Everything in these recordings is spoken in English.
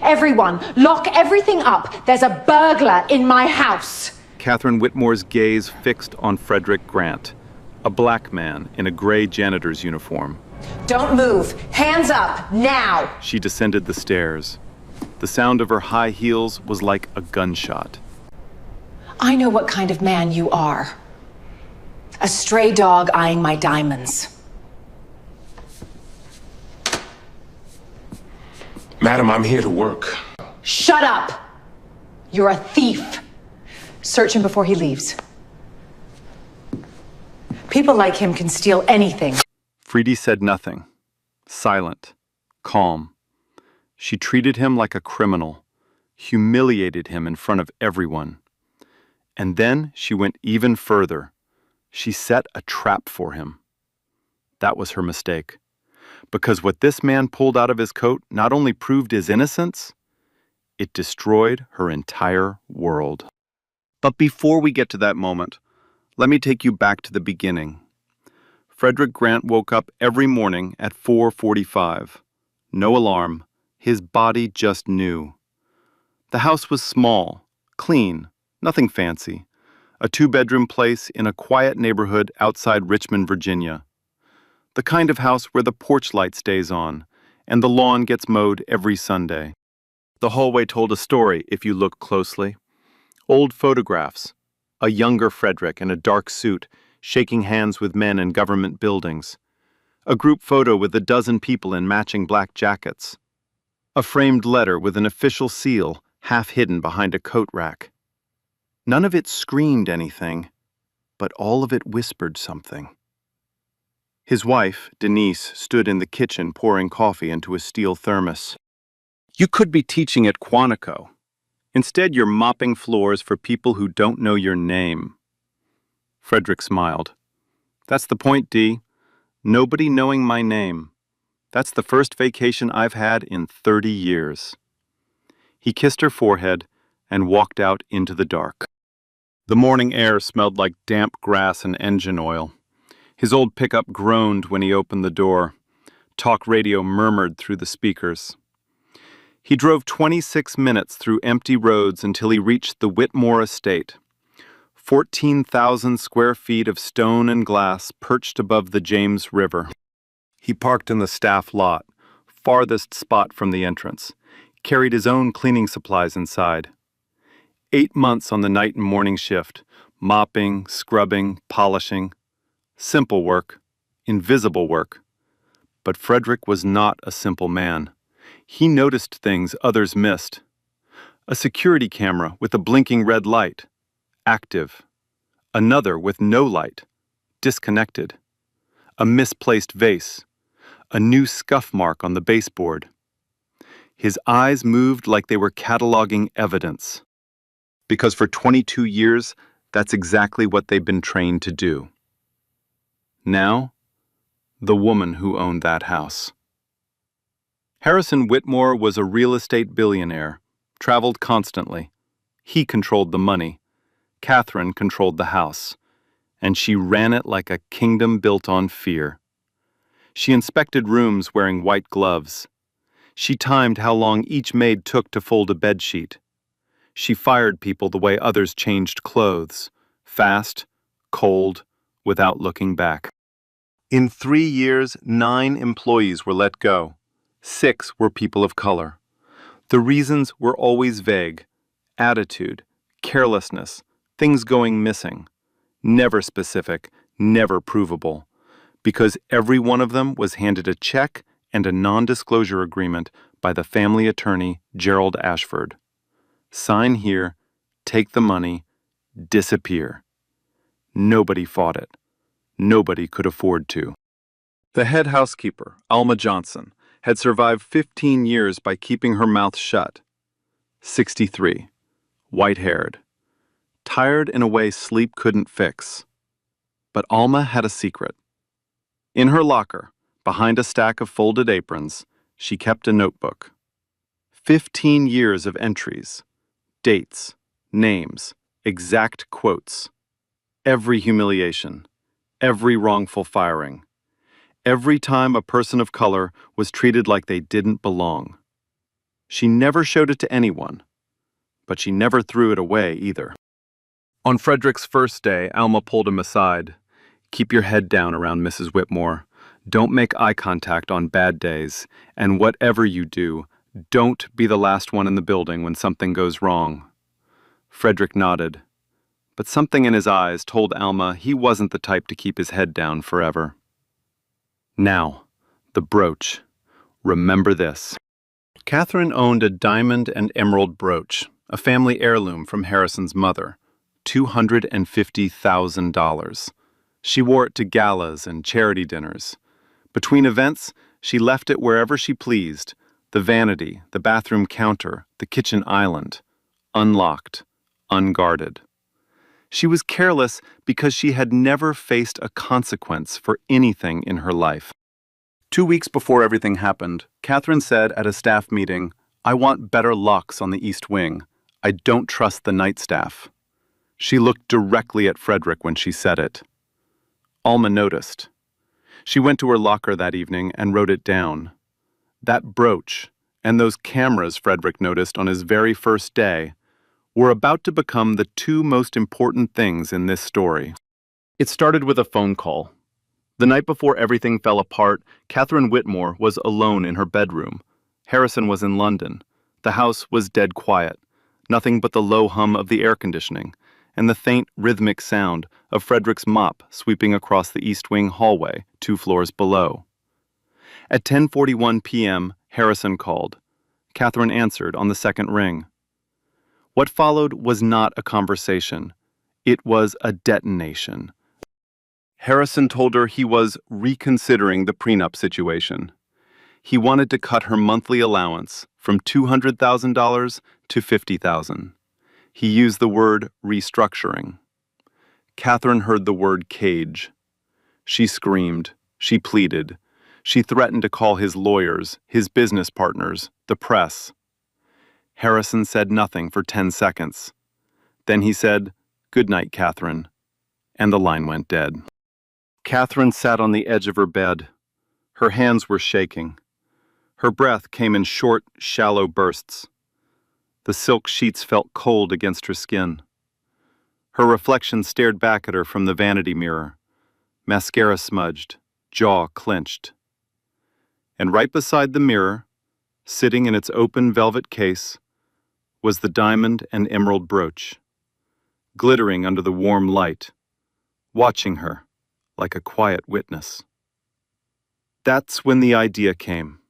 Everyone, lock everything up. There's a burglar in my house. Catherine Whitmore's gaze fixed on Frederick Grant, a black man in a gray janitor's uniform. Don't move. Hands up, now. She descended the stairs. The sound of her high heels was like a gunshot. I know what kind of man you are. A stray dog eyeing my diamonds. Madam, I'm here to work. Shut up! You're a thief. Search him before he leaves. People like him can steal anything. Freedy said nothing. Silent. Calm. She treated him like a criminal, humiliated him in front of everyone. And then she went even further. She set a trap for him. That was her mistake. Because what this man pulled out of his coat not only proved his innocence, it destroyed her entire world. But before we get to that moment, let me take you back to the beginning. Frederick Grant woke up every morning at 4:45. No alarm. His body just knew. The house was small, clean, nothing fancy. A 2-bedroom place in a quiet neighborhood outside Richmond, Virginia. The kind of house where the porch light stays on, and the lawn gets mowed every Sunday. The hallway told a story if you looked closely. Old photographs, a younger Frederick in a dark suit, shaking hands with men in government buildings. A group photo with a dozen people in matching black jackets. A framed letter with an official seal half hidden behind a coat rack. None of it screamed anything, but all of it whispered something. His wife, Denise, stood in the kitchen pouring coffee into a steel thermos. You could be teaching at Quantico. Instead, you're mopping floors for people who don't know your name. Frederick smiled. That's the point, Dee. Nobody knowing my name. That's the first vacation I've had in 30 years. He kissed her forehead and walked out into the dark. The morning air smelled like damp grass and engine oil. His old pickup groaned when he opened the door. Talk radio murmured through the speakers. He drove 26 minutes through empty roads until he reached the Whitmore estate. 14,000 square feet of stone and glass perched above the James River. He parked in the staff lot, farthest spot from the entrance, carried his own cleaning supplies inside. 8 months on the night and morning shift, mopping, scrubbing, polishing. Simple work, invisible work. But Frederick was not a simple man. He noticed things others missed. A security camera with a blinking red light, active. Another with no light, disconnected. A misplaced vase. A new scuff mark on the baseboard. His eyes moved like they were cataloging evidence. Because for 22 years, that's exactly what they've been trained to do. Now, the woman who owned that house. Harrison Whitmore was a real estate billionaire, traveled constantly. He controlled the money. Catherine controlled the house, and she ran it like a kingdom built on fear. She inspected rooms wearing white gloves. She timed how long each maid took to fold a bedsheet. She fired people the way others changed clothes, fast, cold, without looking back. In 3 years, 9 employees were let go. 6 were people of color. The reasons were always vague. Attitude, carelessness, things going missing. Never specific, never provable. Because every one of them was handed a check and a non-disclosure agreement by the family attorney, Gerald Ashford. Sign here, take the money, disappear. Nobody fought it. Nobody could afford to. The head housekeeper, Alma Johnson, had survived 15 years by keeping her mouth shut. 63, white-haired. Tired in a way sleep couldn't fix. But Alma had a secret. In her locker, behind a stack of folded aprons, she kept a notebook. 15 years of entries, dates, names, exact quotes. Every humiliation, every wrongful firing, every time a person of color was treated like they didn't belong. She never showed it to anyone, but she never threw it away either. On Frederick's first day, Alma pulled him aside. "Keep your head down around Mrs. Whitmore. Don't make eye contact on bad days, and whatever you do, don't be the last one in the building when something goes wrong." Frederick nodded, but something in his eyes told Alma he wasn't the type to keep his head down forever. Now, the brooch. Remember this. Catherine owned a diamond and emerald brooch, a family heirloom from Harrison's mother, $250,000. She wore it to galas and charity dinners. Between events, she left it wherever she pleased, the vanity, the bathroom counter, the kitchen island, unlocked, unguarded. She was careless because she had never faced a consequence for anything in her life. 2 weeks before everything happened, Catherine said at a staff meeting, "I want better locks on the East Wing. I don't trust the night staff." She looked directly at Frederick when she said it. Alma noticed. She went to her locker that evening and wrote it down. That brooch, and those cameras Frederick noticed on his very first day, were about to become the two most important things in this story. It started with a phone call. The night before everything fell apart, Catherine Whitmore was alone in her bedroom. Harrison was in London. The house was dead quiet, nothing but the low hum of the air conditioning, and the faint, rhythmic sound of Frederick's mop sweeping across the East Wing hallway 2 floors below. At 10:41 p.m., Harrison called. Catherine answered on the second ring. What followed was not a conversation. It was a detonation. Harrison told her he was reconsidering the prenup situation. He wanted to cut her monthly allowance from $200,000 to $50,000. He used the word restructuring. Catherine heard the word cage. She screamed. She pleaded. She threatened to call his lawyers, his business partners, the press. Harrison said nothing for 10 seconds. Then he said, "Good night, Catherine," and the line went dead. Catherine sat on the edge of her bed. Her hands were shaking. Her breath came in short, shallow bursts. The silk sheets felt cold against her skin. Her reflection stared back at her from the vanity mirror. Mascara smudged, jaw clenched. And right beside the mirror, sitting in its open velvet case, was the diamond and emerald brooch, glittering under the warm light, watching her like a quiet witness. That's when the idea came.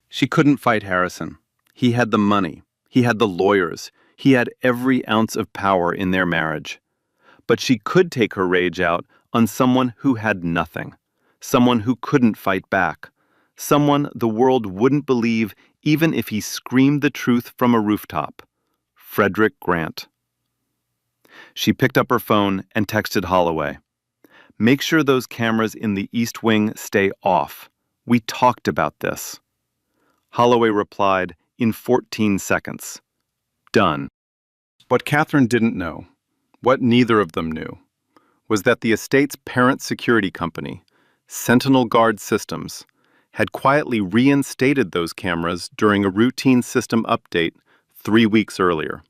She couldn't fight Harrison. He had the money. He had the lawyers. He had every ounce of power in their marriage. But she could take her rage out on someone who had nothing, someone who couldn't fight back, someone the world wouldn't believe even if he screamed the truth from a rooftop. Frederick Grant. She picked up her phone and texted Holloway. "Make sure those cameras in the East Wing stay off. We talked about this." Holloway replied in 14 seconds. Done. What Catherine didn't know, what neither of them knew, was that the estate's parent security company, Sentinel Guard Systems, had quietly reinstated those cameras during a routine system update 3 weeks earlier.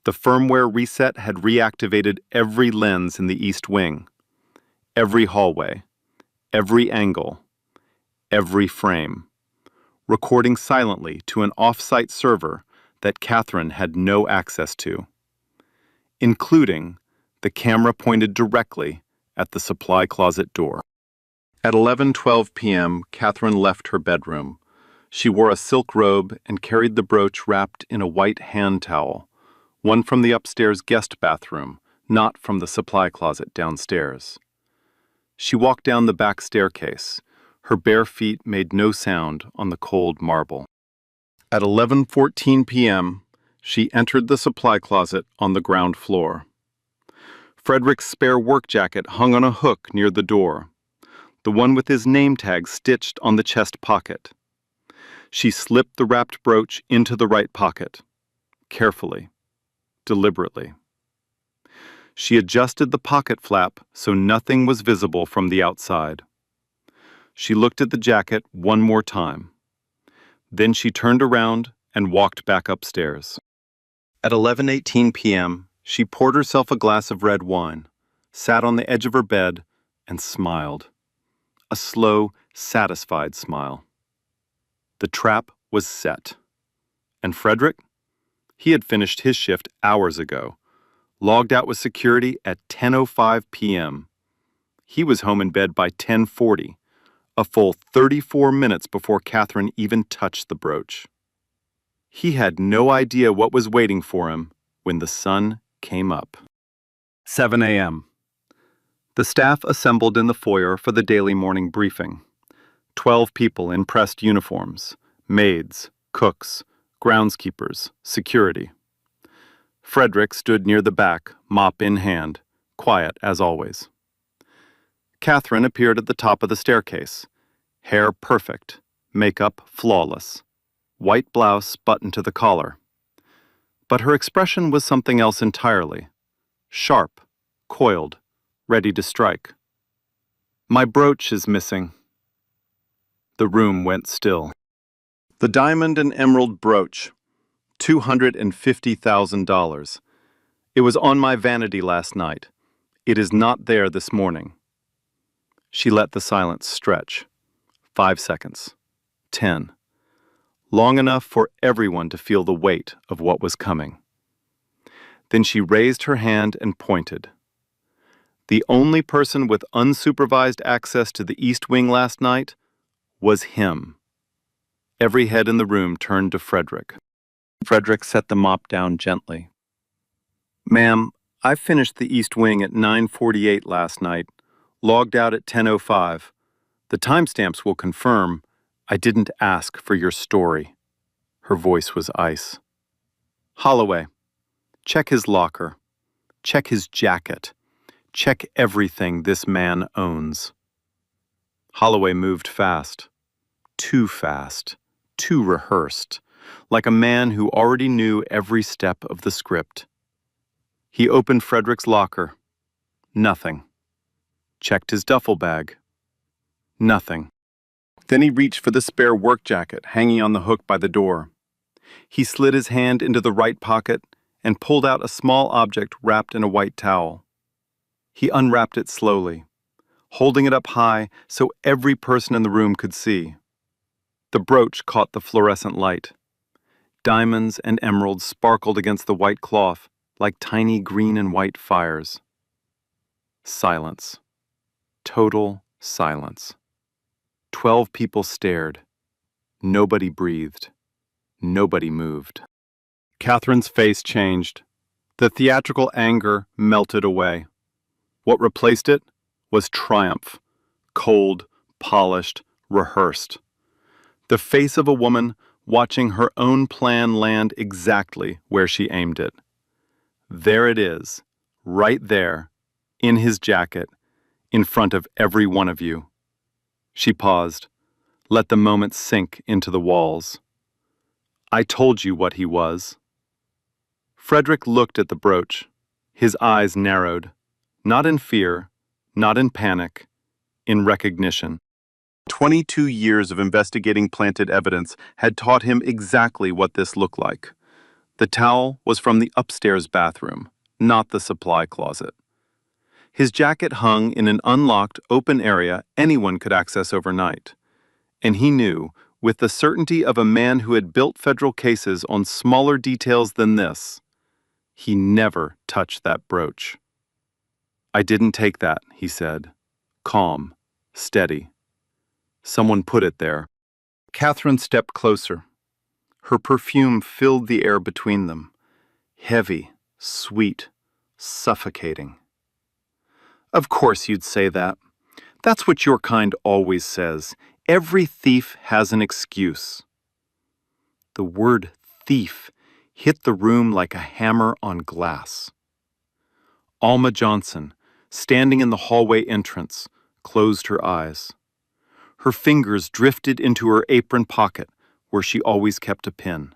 The firmware reset had reactivated every lens in the East Wing, every hallway, every angle, every frame, recording silently to an off-site server that Catherine had no access to, including the camera pointed directly at the supply closet door. At 11:12 p.m., Catherine left her bedroom. She wore a silk robe and carried the brooch wrapped in a white hand towel, one from the upstairs guest bathroom, not from the supply closet downstairs. She walked down the back staircase. Her bare feet made no sound on the cold marble. At 11:14 p.m., she entered the supply closet on the ground floor. Frederick's spare work jacket hung on a hook near the door, the one with his name tag stitched on the chest pocket. She slipped the wrapped brooch into the right pocket, carefully, deliberately. She adjusted the pocket flap so nothing was visible from the outside. She looked at the jacket one more time. Then she turned around and walked back upstairs. At 11:18 p.m., she poured herself a glass of red wine, sat on the edge of her bed, and smiled. A slow, satisfied smile. The trap was set. And Frederick? He had finished his shift hours ago, logged out with security at 10:05 p.m. He was home in bed by 10:40, a full 34 minutes before Catherine even touched the brooch. He had no idea what was waiting for him when the sun came up. 7 a.m. The staff assembled in the foyer for the daily morning briefing. 12 people in pressed uniforms, maids, cooks, groundskeepers, security. Frederick stood near the back, mop in hand, quiet as always. Catherine appeared at the top of the staircase, hair perfect, makeup flawless, white blouse buttoned to the collar. But her expression was something else entirely. Sharp, coiled, ready to strike. "My brooch is missing." The room went still. The diamond and emerald brooch, $250,000. It was on my vanity last night. It is not there this morning. She let the silence stretch. 5 seconds. 10. Long enough for everyone to feel the weight of what was coming. Then she raised her hand and pointed. The only person with unsupervised access to the East Wing last night was him. Every head in the room turned to Frederick. Frederick set the mop down gently. "Ma'am, I finished the East Wing at 9:48 last night, logged out at 10:05. The timestamps will confirm I didn't ask for your story." Her voice was ice. "Holloway, check his locker. Check his jacket. Check everything this man owns." Holloway moved fast. Too fast. Too rehearsed. Like a man who already knew every step of the script. He opened Frederick's locker. Nothing. Checked his duffel bag. Nothing. Then he reached for the spare work jacket hanging on the hook by the door. He slid his hand into the right pocket and pulled out a small object wrapped in a white towel. He unwrapped it slowly, holding it up high so every person in the room could see. The brooch caught the fluorescent light. Diamonds and emeralds sparkled against the white cloth like tiny green and white fires. Silence. Total silence. 12 people stared. Nobody breathed. Nobody moved. Catherine's face changed. The theatrical anger melted away. What replaced it was triumph. Cold, polished, rehearsed. The face of a woman watching her own plan land exactly where she aimed it. There it is, right there, in his jacket, in front of every one of you. She paused, let the moment sink into the walls. "I told you what he was." Frederick looked at the brooch. His eyes narrowed, not in fear, not in panic, in recognition. 22 years of investigating planted evidence had taught him exactly what this looked like. The towel was from the upstairs bathroom, not the supply closet. His jacket hung in an unlocked, open area anyone could access overnight. And he knew, with the certainty of a man who had built federal cases on smaller details than this, he never touched that brooch. "I didn't take that," he said, calm, steady. "Someone put it there." Catherine stepped closer. Her perfume filled the air between them, heavy, sweet, suffocating. "Of course you'd say that. That's what your kind always says. Every thief has an excuse." The word thief hit the room like a hammer on glass. Alma Johnson, standing in the hallway entrance, closed her eyes. Her fingers drifted into her apron pocket, where she always kept a pin.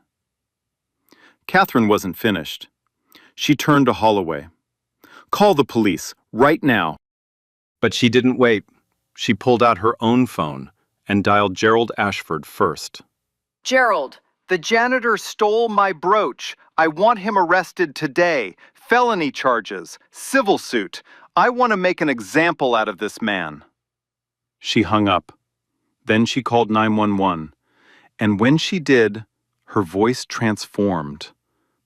Catherine wasn't finished. She turned to Holloway. "Call the police, right now." But she didn't wait. She pulled out her own phone and dialed Gerald Ashford first. Gerald, the janitor stole my brooch. I want him arrested today. Felony charges, civil suit. I want to make an example out of this man. She hung up. Then she called 911. And when she did, her voice transformed.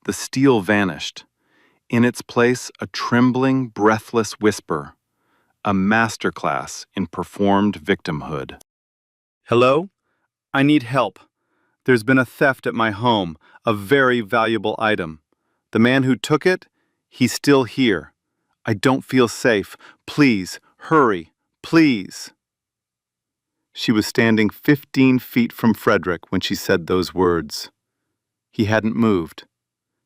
The steel vanished. In its place, a trembling, breathless whisper. A masterclass in performed victimhood. Hello? I need help. There's been a theft at my home, a very valuable item. The man who took it, he's still here. I don't feel safe. Please, hurry, please. She was standing 15 feet from Frederick when she said those words. He hadn't moved,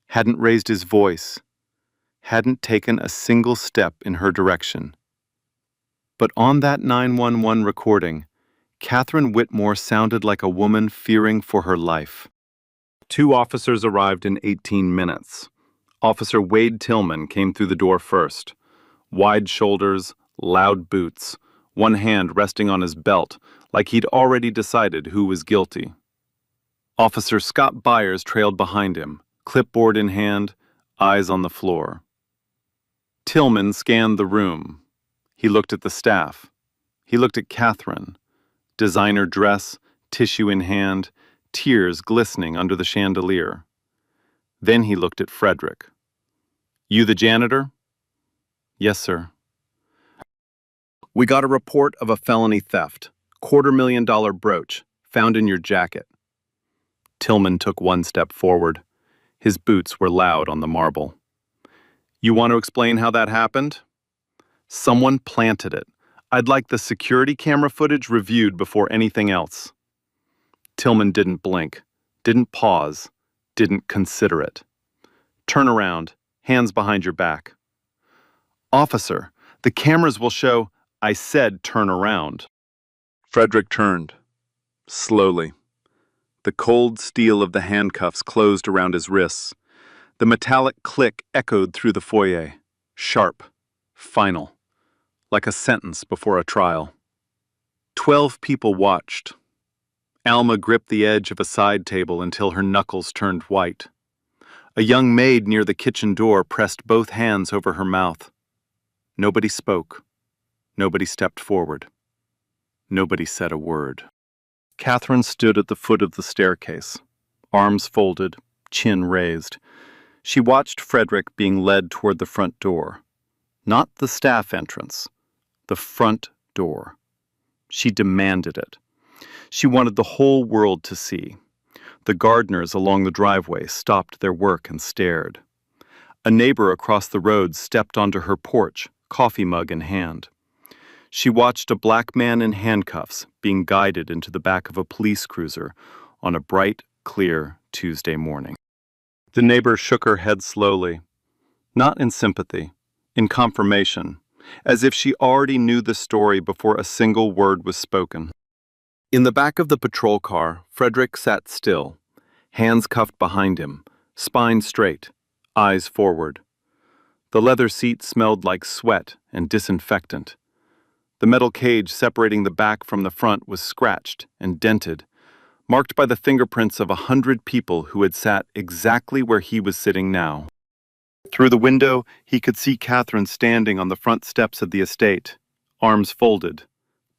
hadn't raised his voice, hadn't taken a single step in her direction. But on that 911 recording, Catherine Whitmore sounded like a woman fearing for her life. 2 officers arrived in 18 minutes. Officer Wade Tillman came through the door first. Wide shoulders, loud boots, one hand resting on his belt, like he'd already decided who was guilty. Officer Scott Byers trailed behind him, clipboard in hand, eyes on the floor. Tillman scanned the room. He looked at the staff. He looked at Catherine. Designer dress, tissue in hand, tears glistening under the chandelier. Then he looked at Frederick. You the janitor? Yes, sir. We got a report of a felony theft. $250,000 brooch, found in your jacket. Tillman took one step forward. His boots were loud on the marble. You want to explain how that happened? Someone planted it. I'd like the security camera footage reviewed before anything else. Tillman didn't blink, didn't pause, didn't consider it. Turn around, hands behind your back. Officer, the cameras will show. I said turn around. Frederick turned, slowly. The cold steel of the handcuffs closed around his wrists. The metallic click echoed through the foyer, sharp, final, like a sentence before a trial. 12 people watched. Alma gripped the edge of a side table until her knuckles turned white. A young maid near the kitchen door pressed both hands over her mouth. Nobody spoke. Nobody stepped forward. Nobody said a word. Catherine stood at the foot of the staircase, arms folded, chin raised. She watched Frederick being led toward the front door. Not the staff entrance, the front door. She demanded it. She wanted the whole world to see. The gardeners along the driveway stopped their work and stared. A neighbor across the road stepped onto her porch, coffee mug in hand. She watched a black man in handcuffs being guided into the back of a police cruiser on a bright, clear Tuesday morning. The neighbor shook her head slowly, not in sympathy, in confirmation, as if she already knew the story before a single word was spoken. In the back of the patrol car, Frederick sat still, hands cuffed behind him, spine straight, eyes forward. The leather seat smelled like sweat and disinfectant. The metal cage separating the back from the front was scratched and dented, marked by the fingerprints of 100 people who had sat exactly where he was sitting now. Through the window, he could see Catherine standing on the front steps of the estate, arms folded,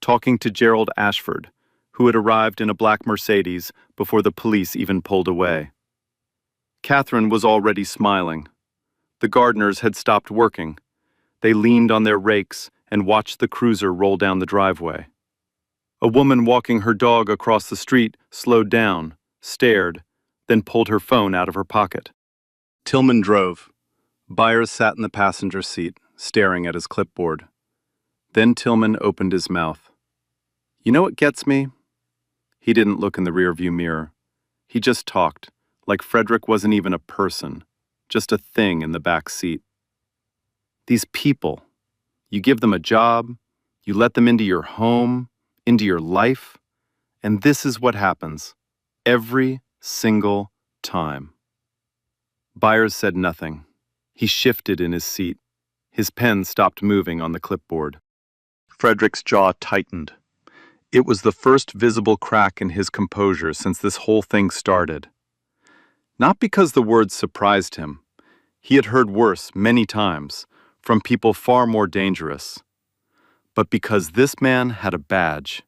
talking to Gerald Ashford, who had arrived in a black Mercedes before the police even pulled away. Catherine was already smiling. The gardeners had stopped working. They leaned on their rakes and watched the cruiser roll down the driveway. A woman walking her dog across the street slowed down, stared, then pulled her phone out of her pocket. Tillman drove. Byers sat in the passenger seat, staring at his clipboard. Then Tillman opened his mouth. You know what gets me? He didn't look in the rearview mirror. He just talked, like Frederick wasn't even a person, just a thing in the back seat. These people, you give them a job, you let them into your home, into your life, and this is what happens every single time. Byers said nothing. He shifted in his seat. His pen stopped moving on the clipboard. Frederick's jaw tightened. It was the first visible crack in his composure since this whole thing started. Not because the words surprised him. He had heard worse many times, from people far more dangerous. But because this man had a badge.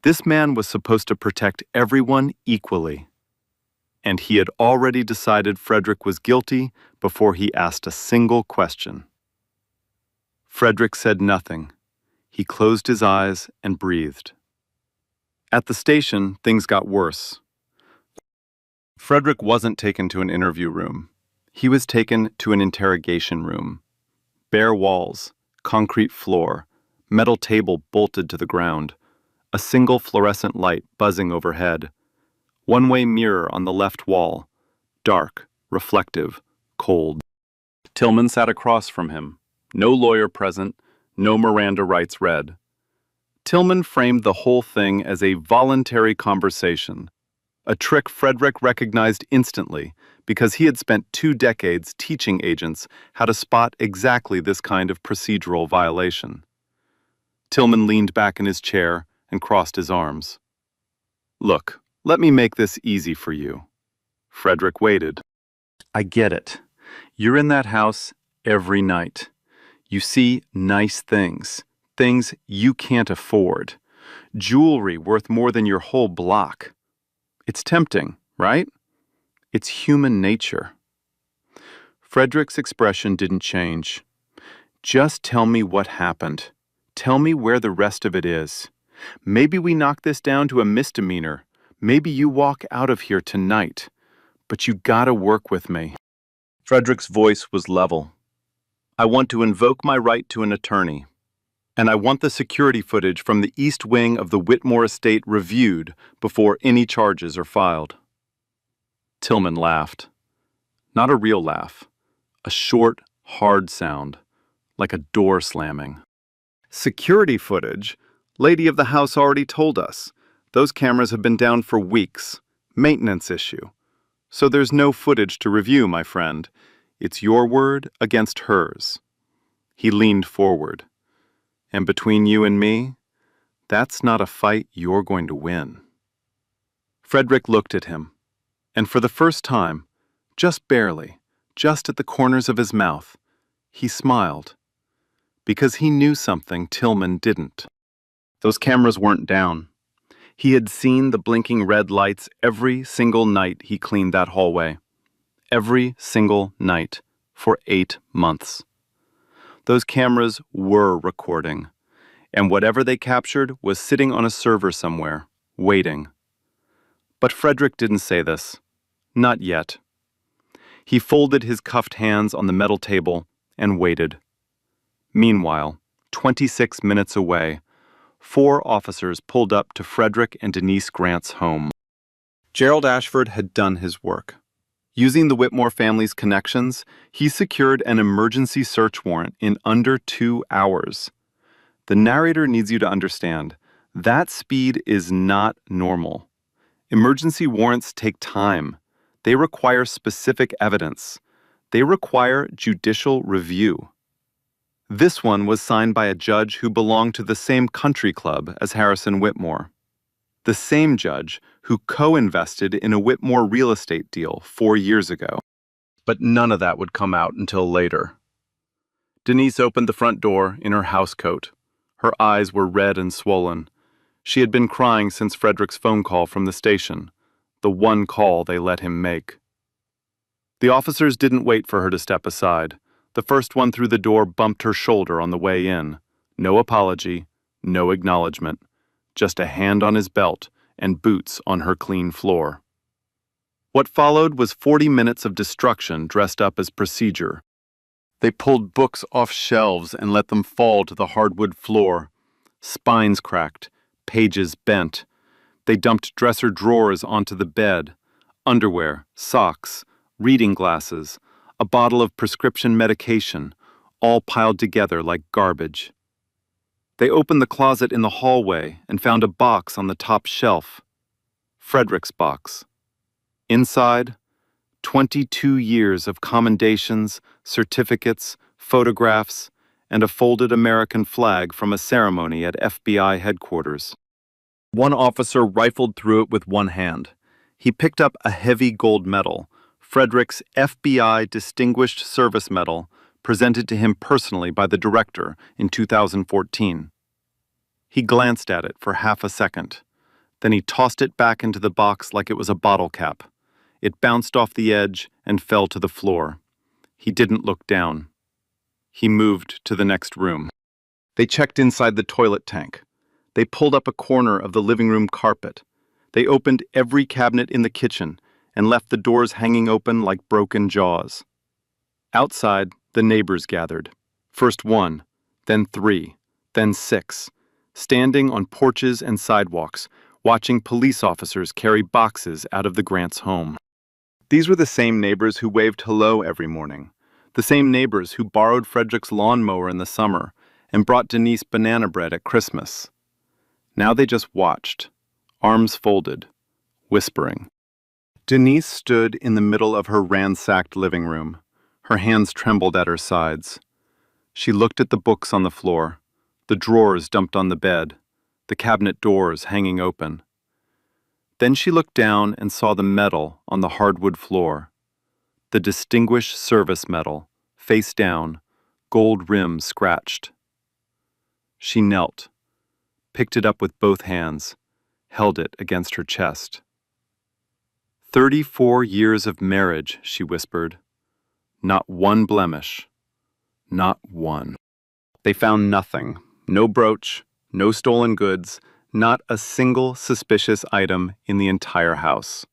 This man was supposed to protect everyone equally. And he had already decided Frederick was guilty before he asked a single question. Frederick said nothing. He closed his eyes and breathed. At the station, things got worse. Frederick wasn't taken to an interview room. He was taken to an interrogation room. Bare walls, concrete floor, metal table bolted to the ground, a single fluorescent light buzzing overhead, one-way mirror on the left wall, dark, reflective, cold. Tillman sat across from him. No lawyer present, no Miranda rights read. Tillman framed the whole thing as a voluntary conversation, a trick Frederick recognized instantly because he had spent 2 decades teaching agents how to spot exactly this kind of procedural violation. Tillman leaned back in his chair and crossed his arms. "Look, let me make this easy for you." Frederick waited. "I get it. You're in that house every night. You see nice things, things you can't afford, jewelry worth more than your whole block. It's tempting, right? It's human nature." Frederick's expression didn't change. "Just tell me what happened. Tell me where the rest of it is. Maybe we knock this down to a misdemeanor. Maybe you walk out of here tonight. But you gotta work with me." Frederick's voice was level. "I want to invoke my right to an attorney. And I want the security footage from the East Wing of the Whitmore estate reviewed before any charges are filed." Tillman laughed. Not a real laugh. A short, hard sound, like a door slamming. "Security footage? Lady of the house already told us. Those cameras have been down for weeks. Maintenance issue. So there's no footage to review, my friend. It's your word against hers." He leaned forward. "And between you and me, that's not a fight you're going to win." Frederick looked at him, and for the first time, just barely, just at the corners of his mouth, he smiled. Because he knew something Tillman didn't. Those cameras weren't down. He had seen the blinking red lights every single night he cleaned that hallway. Every single night, for 8 months. Those cameras were recording, and whatever they captured was sitting on a server somewhere, waiting. But Frederick didn't say this. Not yet. He folded his cuffed hands on the metal table and waited. Meanwhile, 26 minutes away, 4 officers pulled up to Frederick and Denise Grant's home. Gerald Ashford had done his work. Using the Whitmore family's connections, he secured an emergency search warrant in under 2 hours. The narrator needs you to understand, that speed is not normal. Emergency warrants take time. They require specific evidence. They require judicial review. This one was signed by a judge who belonged to the same country club as Harrison Whitmore. The same judge who co-invested in a Whitmore real estate deal 4 years ago. But none of that would come out until later. Denise opened the front door in her housecoat. Her eyes were red and swollen. She had been crying since Frederick's phone call from the station, the one call they let him make. The officers didn't wait for her to step aside. The first one through the door bumped her shoulder on the way in. No apology, no acknowledgement. Just a hand on his belt and boots on her clean floor. What followed was 40 minutes of destruction dressed up as procedure. They pulled books off shelves and let them fall to the hardwood floor. Spines cracked, pages bent. They dumped dresser drawers onto the bed. Underwear, socks, reading glasses, a bottle of prescription medication, all piled together like garbage. They opened the closet in the hallway and found a box on the top shelf. Frederick's box. Inside, 22 years of commendations, certificates, photographs, and a folded American flag from a ceremony at FBI headquarters. One officer rifled through it with one hand. He picked up a heavy gold medal, Frederick's FBI Distinguished Service Medal, presented to him personally by the director in 2014. He glanced at it for half a second. Then he tossed it back into the box like it was a bottle cap. It bounced off the edge and fell to the floor. He didn't look down. He moved to the next room. They checked inside the toilet tank. They pulled up a corner of the living room carpet. They opened every cabinet in the kitchen and left the doors hanging open like broken jaws. Outside, the neighbors gathered. First one, then three, then six, standing on porches and sidewalks, watching police officers carry boxes out of the Grants' home. These were the same neighbors who waved hello every morning, the same neighbors who borrowed Frederick's lawnmower in the summer and brought Denise banana bread at Christmas. Now they just watched, arms folded, whispering. Denise stood in the middle of her ransacked living room. Her hands trembled at her sides. She looked at the books on the floor, the drawers dumped on the bed, the cabinet doors hanging open. Then she looked down and saw the medal on the hardwood floor. The Distinguished Service Medal, face down, gold rim scratched. She knelt, picked it up with both hands, held it against her chest. 34 years of marriage, she whispered. Not one blemish. Not one. They found nothing. No brooch, no stolen goods, not a single suspicious item in the entire house.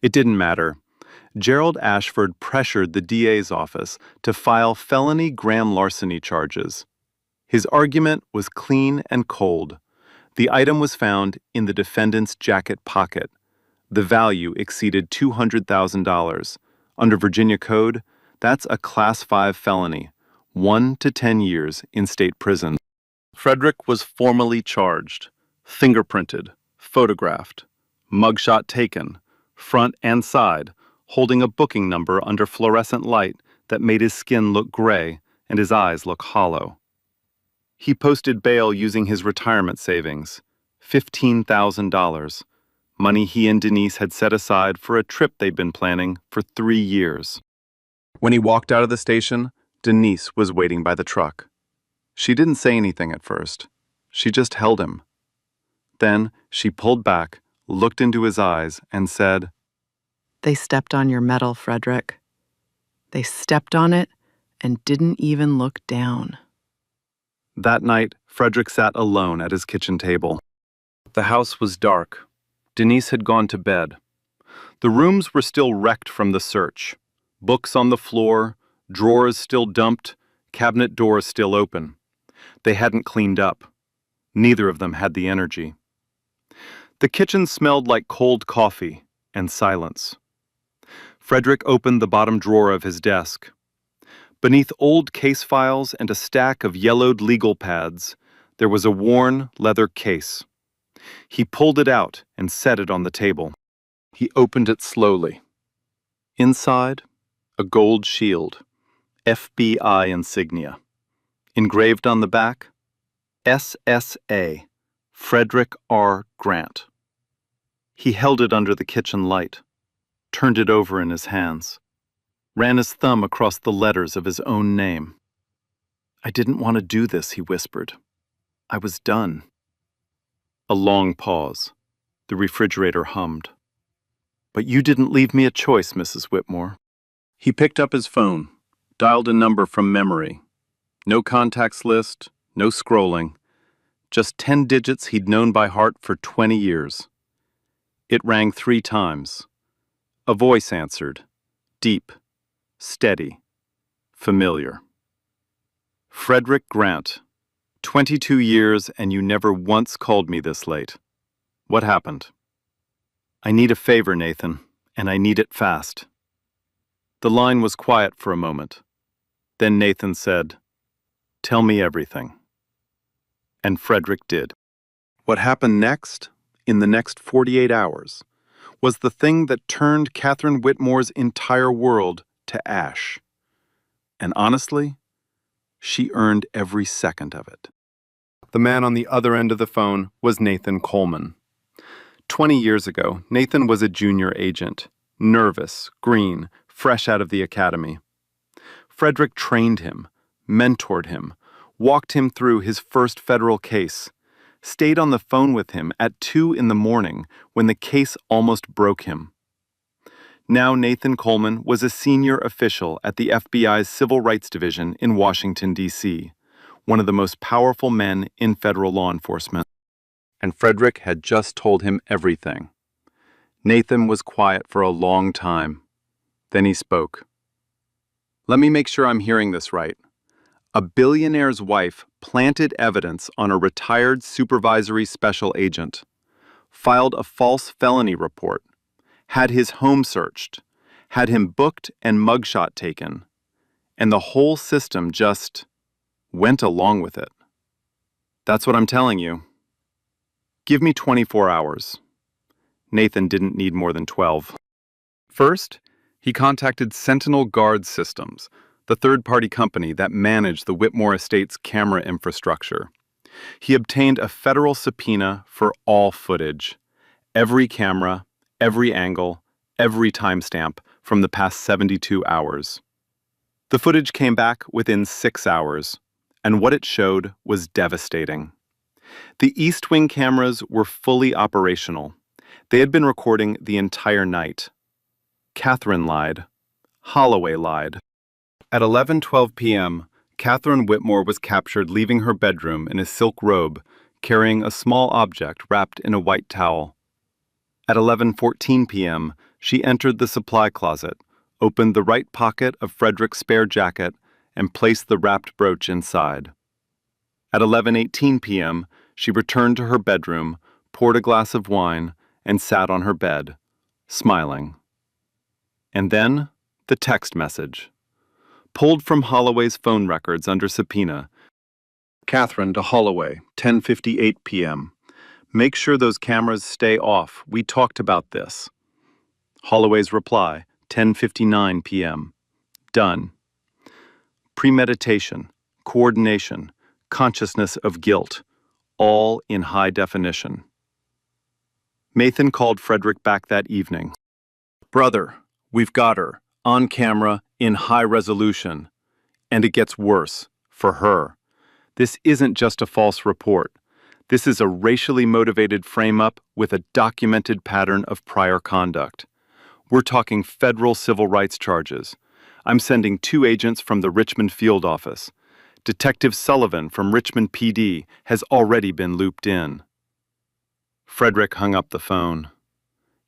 It didn't matter. Gerald Ashford pressured the DA's office to file felony grand larceny charges. His argument was clean and cold. The item was found in the defendant's jacket pocket. The value exceeded $200,000. Under Virginia Code, that's a Class 5 felony, 1 to 10 years in state prison. Frederick was formally charged, fingerprinted, photographed, mugshot taken, front and side, holding a booking number under fluorescent light that made his skin look gray and his eyes look hollow. He posted bail using his retirement savings, $15,000, money he and Denise had set aside for a trip they'd been planning for 3 years. When he walked out of the station, Denise was waiting by the truck. She didn't say anything at first. She just held him. Then she pulled back, looked into his eyes, and said, "They stepped on your medal, Frederick. They stepped on it and didn't even look down." That night, Frederick sat alone at his kitchen table. The house was dark. Denise had gone to bed. The rooms were still wrecked from the search. Books on the floor, drawers still dumped, cabinet doors still open. They hadn't cleaned up. Neither of them had the energy. The kitchen smelled like cold coffee and silence. Frederick opened the bottom drawer of his desk. Beneath old case files and a stack of yellowed legal pads, there was a worn leather case. He pulled it out and set it on the table. He opened it slowly. Inside, a gold shield, FBI insignia. Engraved on the back, SSA, Frederick R. Grant. He held it under the kitchen light, turned it over in his hands, ran his thumb across the letters of his own name. "I didn't want to do this," he whispered. "I was done." A long pause. The refrigerator hummed. "But you didn't leave me a choice, Mrs. Whitmore." He picked up his phone, dialed a number from memory. No contacts list, no scrolling. Just 10 digits he'd known by heart for 20 years. It rang 3 times. A voice answered, deep, steady, familiar. "Frederick Grant, 22 years and you never once called me this late. What happened?" "I need a favor, Nathan, and I need it fast." The line was quiet for a moment. Then Nathan said, "Tell me everything." And Frederick did. What happened next, in the next 48 hours, was the thing that turned Catherine Whitmore's entire world to ash. And honestly, she earned every second of it. The man on the other end of the phone was Nathan Coleman. 20 years ago, Nathan was a junior agent, nervous, green, fresh out of the academy. Frederick trained him, mentored him, walked him through his first federal case, stayed on the phone with him at 2 in the morning when the case almost broke him. Now Nathan Coleman was a senior official at the FBI's Civil Rights Division in Washington, D.C., one of the most powerful men in federal law enforcement. And Frederick had just told him everything. Nathan was quiet for a long time. Then he spoke. Let me make sure I'm hearing this right. A billionaire's wife planted evidence on a retired supervisory special agent, filed a false felony report, had his home searched, had him booked and mugshot taken, and the whole system just went along with it. That's what I'm telling you. Give me 24 hours. Nathan didn't need more than 12. First, he contacted Sentinel Guard Systems, the third-party company that managed the Whitmore Estate's camera infrastructure. He obtained a federal subpoena for all footage, every camera, every angle, every timestamp from the past 72 hours. The footage came back within 6 hours, and what it showed was devastating. The East Wing cameras were fully operational. They had been recording the entire night. Catherine lied. Holloway lied. At 11:12 p.m., Catherine Whitmore was captured leaving her bedroom in a silk robe, carrying a small object wrapped in a white towel. At 11:14 p.m., she entered the supply closet, opened the right pocket of Frederick's spare jacket, and placed the wrapped brooch inside. At 11:18 p.m., she returned to her bedroom, poured a glass of wine, and sat on her bed, smiling. And then, the text message. Pulled from Holloway's phone records under subpoena. Catherine to Holloway, 10:58 p.m. Make sure those cameras stay off. We talked about this. Holloway's reply, 10:59 p.m. Done. Premeditation, coordination, consciousness of guilt, all in high definition. Nathan called Frederick back that evening. Brother, we've got her, on camera, in high resolution. And it gets worse, for her. This isn't just a false report. This is a racially motivated frame-up with a documented pattern of prior conduct. We're talking federal civil rights charges. I'm sending 2 agents from the Richmond field office. Detective Sullivan from Richmond PD has already been looped in. Frederick hung up the phone.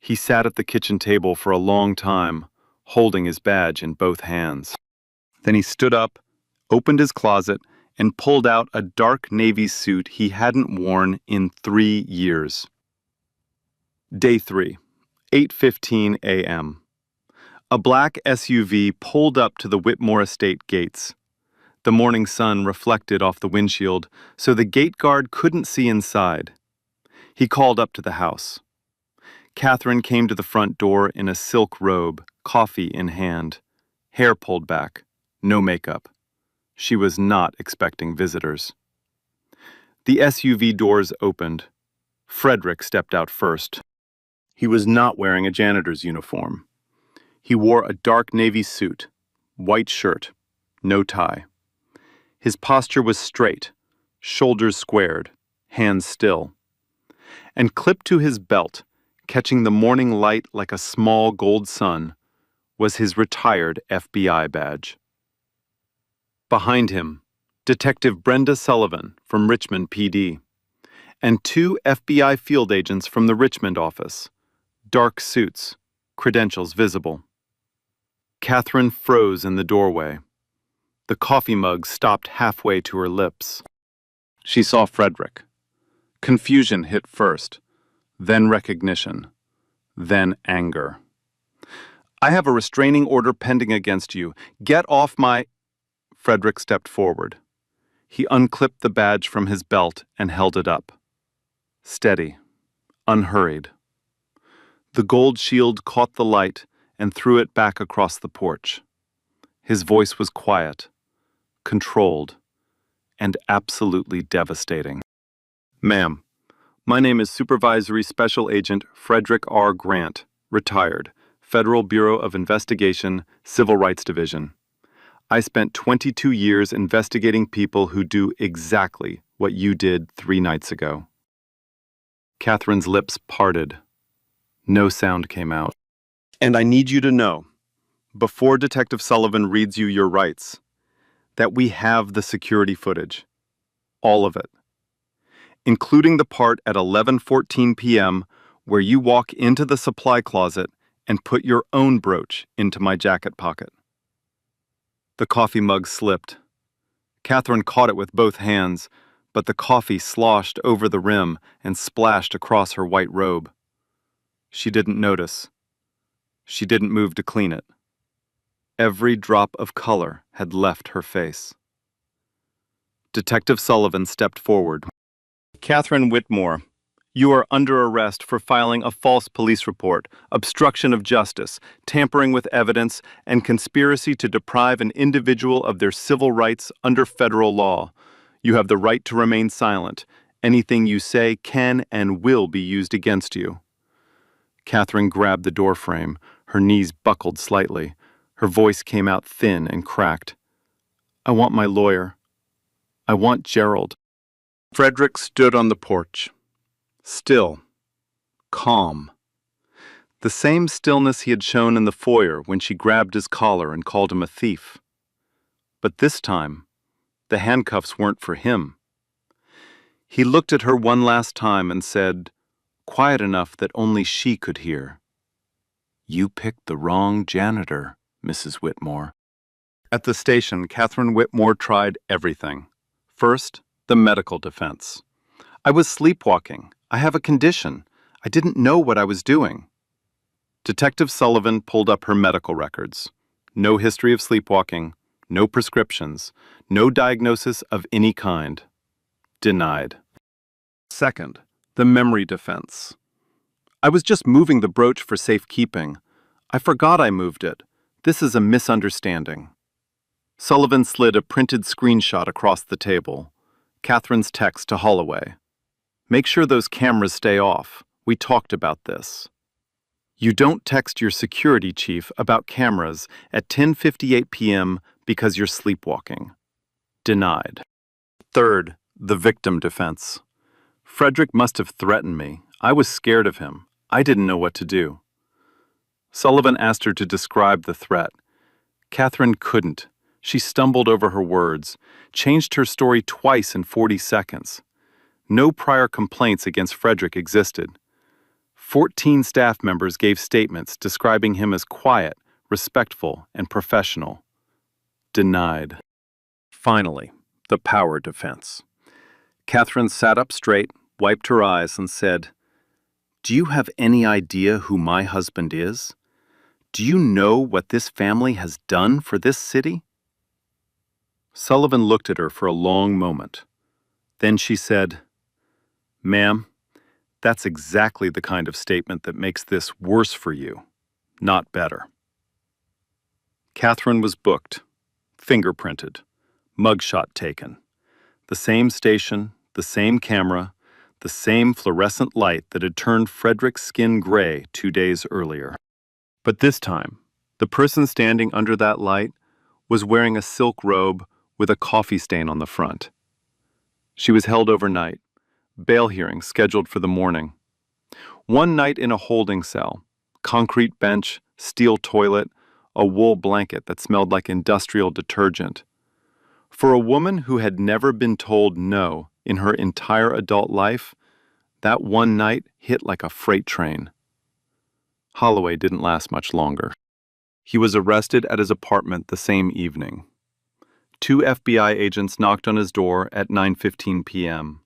He sat at the kitchen table for a long time, holding his badge in both hands. Then he stood up, opened his closet, and pulled out a dark navy suit he hadn't worn in 3 years. Day 3, 8:15 a.m. A black SUV pulled up to the Whitmore Estate gates. The morning sun reflected off the windshield, so the gate guard couldn't see inside. He called up to the house. Catherine came to the front door in a silk robe, coffee in hand, hair pulled back, no makeup. She was not expecting visitors. The SUV doors opened. Frederick stepped out first. He was not wearing a janitor's uniform. He wore a dark navy suit, white shirt, no tie. His posture was straight, shoulders squared, hands still. And clipped to his belt, catching the morning light like a small gold sun, was his retired FBI badge. Behind him, Detective Brenda Sullivan from Richmond PD, and 2 FBI field agents from the Richmond office, dark suits, credentials visible. Catherine froze in the doorway. The coffee mug stopped halfway to her lips. She saw Frederick. Confusion hit first, then recognition, then anger. I have a restraining order pending against you. Get off my... Frederick stepped forward. He unclipped the badge from his belt and held it up. Steady, unhurried. The gold shield caught the light and threw it back across the porch. His voice was quiet, controlled, and absolutely devastating. Ma'am, my name is Supervisory Special Agent Frederick R. Grant, retired, Federal Bureau of Investigation, Civil Rights Division. I spent 22 years investigating people who do exactly what you did 3 nights ago. Catherine's lips parted. No sound came out. And I need you to know, before Detective Sullivan reads you your rights, that we have the security footage. All of it. Including the part at 11:14 p.m. where you walk into the supply closet and put your own brooch into my jacket pocket. The coffee mug slipped. Catherine caught it with both hands, but the coffee sloshed over the rim and splashed across her white robe. She didn't notice. She didn't move to clean it. Every drop of color had left her face. Detective Sullivan stepped forward. Catherine Whitmore, you are under arrest for filing a false police report, obstruction of justice, tampering with evidence, and conspiracy to deprive an individual of their civil rights under federal law. You have the right to remain silent. Anything you say can and will be used against you. Catherine grabbed the doorframe. Her knees buckled slightly. Her voice came out thin and cracked. I want my lawyer. I want Gerald. Frederick stood on the porch. Still. Calm. The same stillness he had shown in the foyer when she grabbed his collar and called him a thief. But this time, the handcuffs weren't for him. He looked at her one last time and said, quiet enough that only she could hear, "You picked the wrong janitor, Mrs. Whitmore." At the station, Catherine Whitmore tried everything. First, the medical defense. I was sleepwalking. I have a condition. I didn't know what I was doing. Detective Sullivan pulled up her medical records. No history of sleepwalking, no prescriptions, no diagnosis of any kind. Denied. Second, the memory defense. I was just moving the brooch for safekeeping. I forgot I moved it. This is a misunderstanding. Sullivan slid a printed screenshot across the table. Catherine's text to Holloway. Make sure those cameras stay off. We talked about this. You don't text your security chief about cameras at 10:58 p.m. because you're sleepwalking. Denied. Third, the victim defense. Frederick must have threatened me. I was scared of him. I didn't know what to do. Sullivan asked her to describe the threat. Catherine couldn't. She stumbled over her words, changed her story twice in 40 seconds. No prior complaints against Frederick existed. 14 staff members gave statements describing him as quiet, respectful, and professional. Denied. Finally, the power defense. Catherine sat up straight, wiped her eyes, and said, "Do you have any idea who my husband is? Do you know what this family has done for this city?" Sullivan looked at her for a long moment. Then she said, "Ma'am, that's exactly the kind of statement that makes this worse for you, not better." Catherine was booked, fingerprinted, mugshot taken. The same station, the same camera, the same fluorescent light that had turned Frederick's skin gray 2 days earlier. But this time, the person standing under that light was wearing a silk robe with a coffee stain on the front. She was held overnight, bail hearing scheduled for the morning. 1 night in a holding cell, concrete bench, steel toilet, a wool blanket that smelled like industrial detergent. For a woman who had never been told no in her entire adult life, that one night hit like a freight train. Holloway didn't last much longer. He was arrested at his apartment the same evening. 2 FBI agents knocked on his door at 9:15 p.m.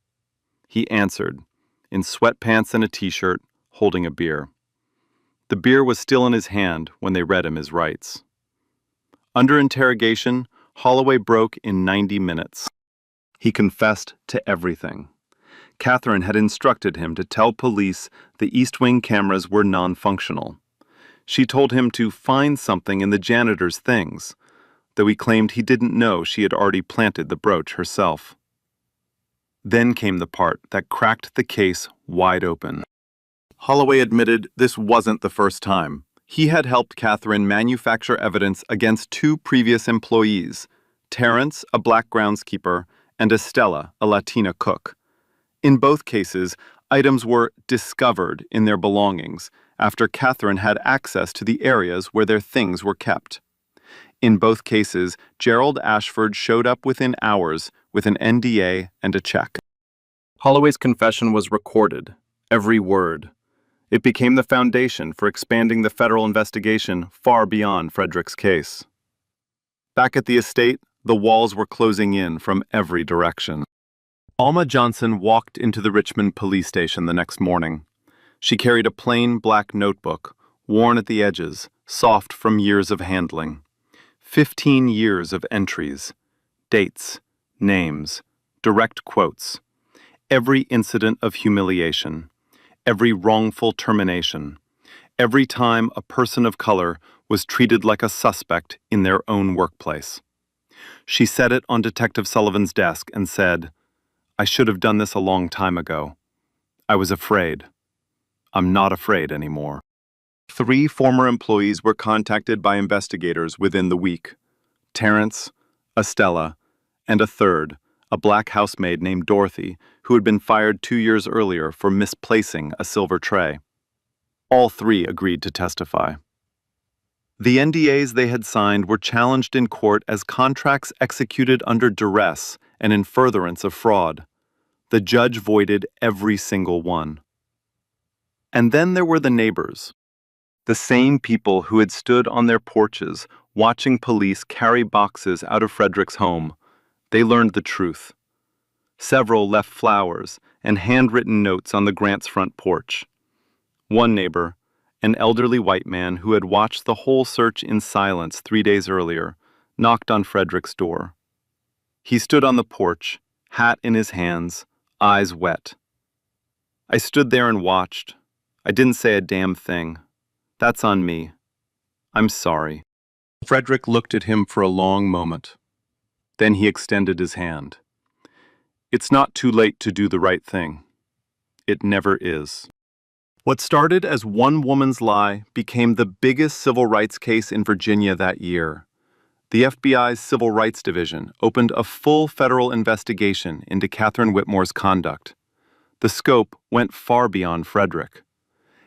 He answered, in sweatpants and a t-shirt, holding a beer. The beer was still in his hand when they read him his rights. Under interrogation, Holloway broke in 90 minutes. He confessed to everything. Catherine had instructed him to tell police the East Wing cameras were non-functional. She told him to find something in the janitor's things, though he claimed he didn't know she had already planted the brooch herself. Then came the part that cracked the case wide open. Holloway admitted this wasn't the first time. He had helped Catherine manufacture evidence against two previous employees, Terrence, a black groundskeeper, and Estella, a Latina cook. In both cases, items were discovered in their belongings after Catherine had access to the areas where their things were kept. In both cases, Gerald Ashford showed up within hours with an NDA and a check. Holloway's confession was recorded, every word. It became the foundation for expanding the federal investigation far beyond Frederick's case. Back at the estate, the walls were closing in from every direction. Alma Johnson walked into the Richmond police station the next morning. She carried a plain black notebook, worn at the edges, soft from years of handling. 15 years of entries, dates, names, direct quotes. Every incident of humiliation, every wrongful termination, every time a person of color was treated like a suspect in their own workplace. She set it on Detective Sullivan's desk and said, "I should have done this a long time ago. I was afraid. I'm not afraid anymore." 3 former employees were contacted by investigators within the week. Terrence, Estella, and a third, a black housemaid named Dorothy, who had been fired 2 years earlier for misplacing a silver tray. All 3 agreed to testify. The NDAs they had signed were challenged in court as contracts executed under duress and in furtherance of fraud. The judge voided every single one. And then there were the neighbors. The same people who had stood on their porches watching police carry boxes out of Frederick's home. They learned the truth. Several left flowers and handwritten notes on the Grants' front porch. One neighbor, an elderly white man who had watched the whole search in silence 3 days earlier, knocked on Frederick's door. He stood on the porch, hat in his hands, eyes wet. "I stood there and watched. I didn't say a damn thing. That's on me. I'm sorry." Frederick looked at him for a long moment. Then he extended his hand. "It's not too late to do the right thing. It never is." What started as one woman's lie became the biggest civil rights case in Virginia that year. The FBI's Civil Rights Division opened a full federal investigation into Catherine Whitmore's conduct. The scope went far beyond Frederick.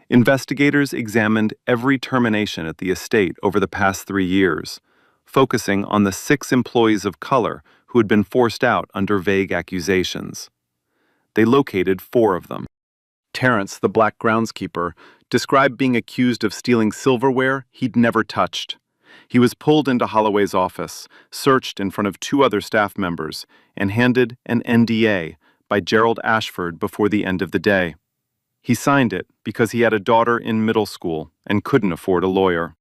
Investigators examined every termination at the estate over the past 3 years, focusing on the 6 employees of color who had been forced out under vague accusations. They located 4 of them. Terrence, the black groundskeeper, described being accused of stealing silverware he'd never touched. He was pulled into Holloway's office, searched in front of 2 other staff members, and handed an NDA by Gerald Ashford before the end of the day. He signed it because he had a daughter in middle school and couldn't afford a lawyer.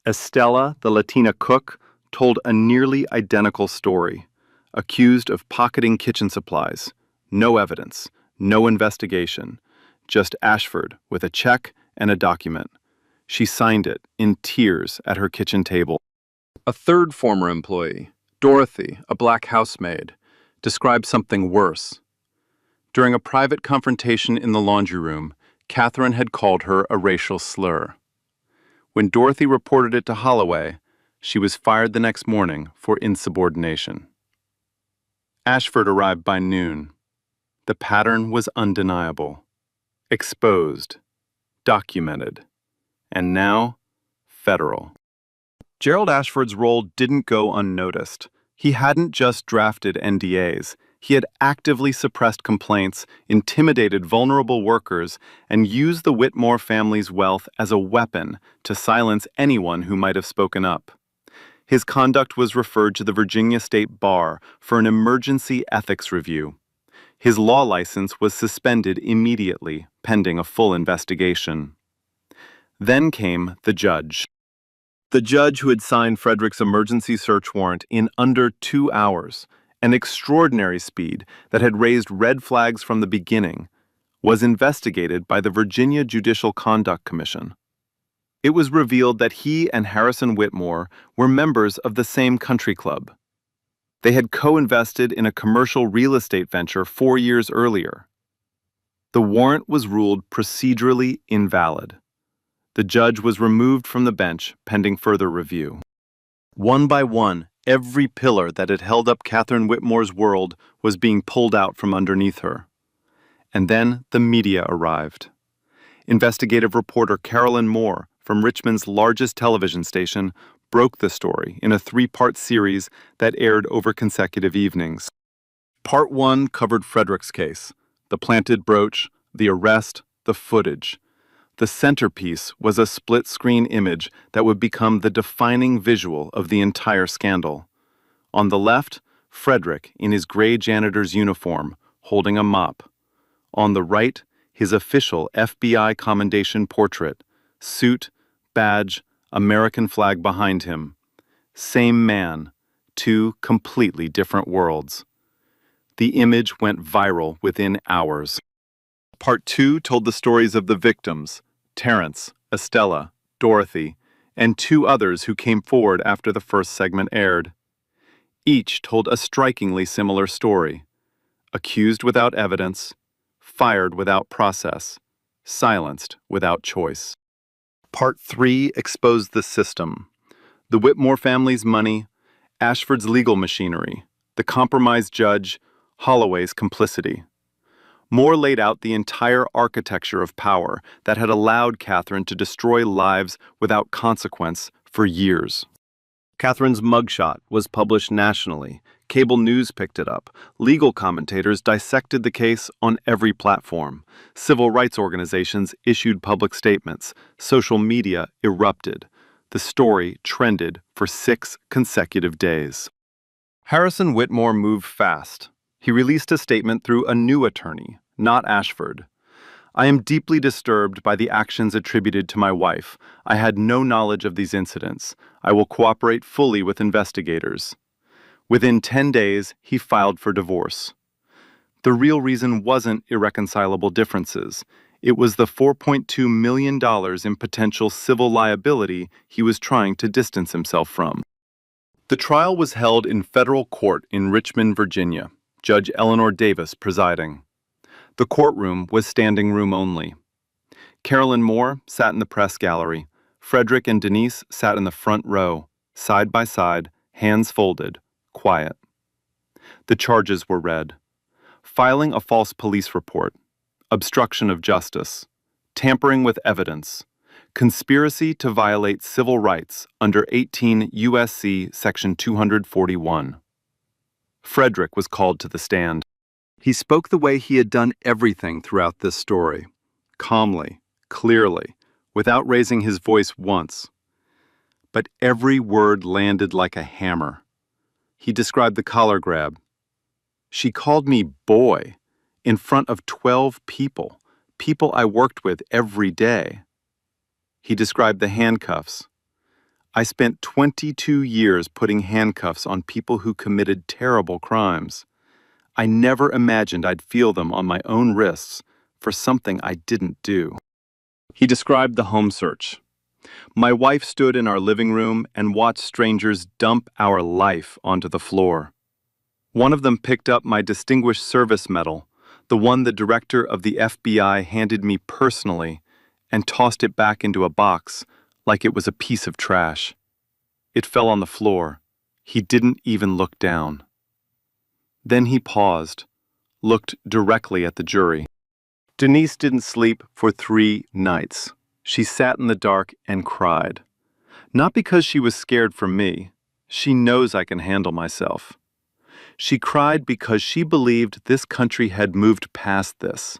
Estella, the Latina cook, told a nearly identical story, accused of pocketing kitchen supplies. No evidence, no investigation, just Ashford with a check and a document. She signed it in tears at her kitchen table. A third former employee, Dorothy, a black housemaid, described something worse. During a private confrontation in the laundry room, Catherine had called her a racial slur. When Dorothy reported it to Holloway, she was fired the next morning for insubordination. Ashford arrived by noon. The pattern was undeniable, exposed, documented, and now federal. Gerald Ashford's role didn't go unnoticed. He hadn't just drafted NDAs. He had actively suppressed complaints, intimidated vulnerable workers, and used the Whitmore family's wealth as a weapon to silence anyone who might have spoken up. His conduct was referred to the Virginia State Bar for an emergency ethics review. His law license was suspended immediately, pending a full investigation. Then came the judge. The judge who had signed Frederick's emergency search warrant in under 2 hours, an extraordinary speed that had raised red flags from the beginning, was investigated by the Virginia Judicial Conduct Commission. It was revealed that he and Harrison Whitmore were members of the same country club. They had co-invested in a commercial real estate venture 4 years earlier. The warrant was ruled procedurally invalid. The judge was removed from the bench pending further review. One by one, every pillar that had held up Catherine Whitmore's world was being pulled out from underneath her. And then the media arrived. Investigative reporter Carolyn Moore from Richmond's largest television station broke the story in a 3-part series that aired over consecutive evenings. Part 1 covered Frederick's case, the planted brooch, the arrest, the footage. The centerpiece was a split-screen image that would become the defining visual of the entire scandal. On the left, Frederick in his gray janitor's uniform, holding a mop. On the right, his official FBI commendation portrait, suit, badge, American flag behind him. Same man, 2 completely different worlds. The image went viral within hours. Part 2 told the stories of the victims, Terrence, Estella, Dorothy, and 2 others who came forward after the first segment aired. Each told a strikingly similar story. Accused without evidence, fired without process, silenced without choice. Part 3 exposed the system, the Whitmore family's money, Ashford's legal machinery, the compromised judge, Holloway's complicity. Moore laid out the entire architecture of power that had allowed Catherine to destroy lives without consequence for years. Catherine's mugshot was published nationally. Cable news picked it up. Legal commentators dissected the case on every platform. Civil rights organizations issued public statements. Social media erupted. The story trended for 6 consecutive days. Harrison Whitmore moved fast. He released a statement through a new attorney, not Ashford. I am deeply disturbed by the actions attributed to my wife. I had no knowledge of these incidents. I will cooperate fully with investigators. Within 10 days, he filed for divorce. The real reason wasn't irreconcilable differences. It was the $4.2 million in potential civil liability he was trying to distance himself from. The trial was held in federal court in Richmond, Virginia, Judge Eleanor Davis presiding. The courtroom was standing room only. Carolyn Moore sat in the press gallery. Frederick and Denise sat in the front row, side by side, hands folded, quiet. The charges were read. Filing a false police report, obstruction of justice, tampering with evidence, conspiracy to violate civil rights under 18 U.S.C. Section 241. Frederick was called to the stand. He spoke the way he had done everything throughout this story, calmly, clearly, without raising his voice once. But every word landed like a hammer. He described the collar grab. She called me boy in front of 12 people, people I worked with every day. He described the handcuffs. I spent 22 years putting handcuffs on people who committed terrible crimes. I never imagined I'd feel them on my own wrists for something I didn't do. He described the home search. My wife stood in our living room and watched strangers dump our life onto the floor. One of them picked up my Distinguished Service Medal, the one the director of the FBI handed me personally, and tossed it back into a box like it was a piece of trash. It fell on the floor. He didn't even look down. Then he paused, looked directly at the jury. Denise didn't sleep for 3 nights. She sat in the dark and cried. Not because she was scared for me. She knows I can handle myself. She cried because she believed this country had moved past this,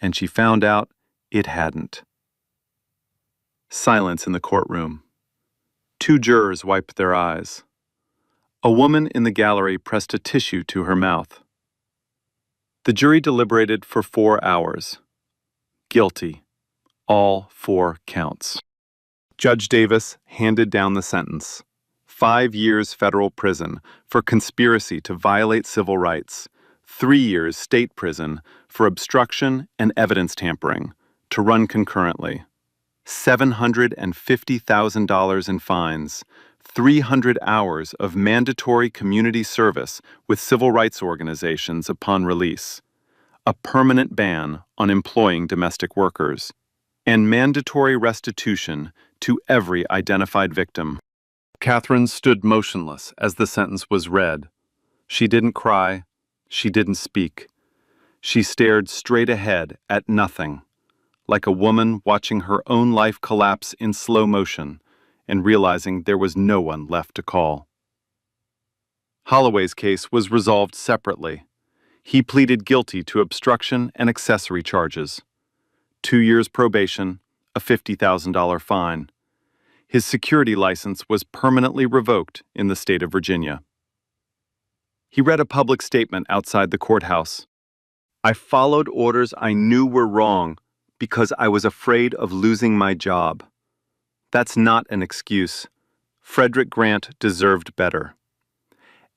and she found out it hadn't. Silence in the courtroom. 2 jurors wiped their eyes. A woman in the gallery pressed a tissue to her mouth. The jury deliberated for 4 hours. Guilty. All 4 counts. Judge Davis handed down the sentence. 5 years federal prison for conspiracy to violate civil rights. 3 years state prison for obstruction and evidence tampering, to run concurrently. $750,000 in fines. 300 hours of mandatory community service with civil rights organizations upon release, a permanent ban on employing domestic workers, and mandatory restitution to every identified victim. Catherine stood motionless as the sentence was read. She didn't cry. She didn't speak. She stared straight ahead at nothing, like a woman watching her own life collapse in slow motion and realizing there was no one left to call. Holloway's case was resolved separately. He pleaded guilty to obstruction and accessory charges. 2 years probation, a $50,000 fine. His security license was permanently revoked in the state of Virginia. He read a public statement outside the courthouse. "I followed orders I knew were wrong because I was afraid of losing my job. That's not an excuse. Frederick Grant deserved better.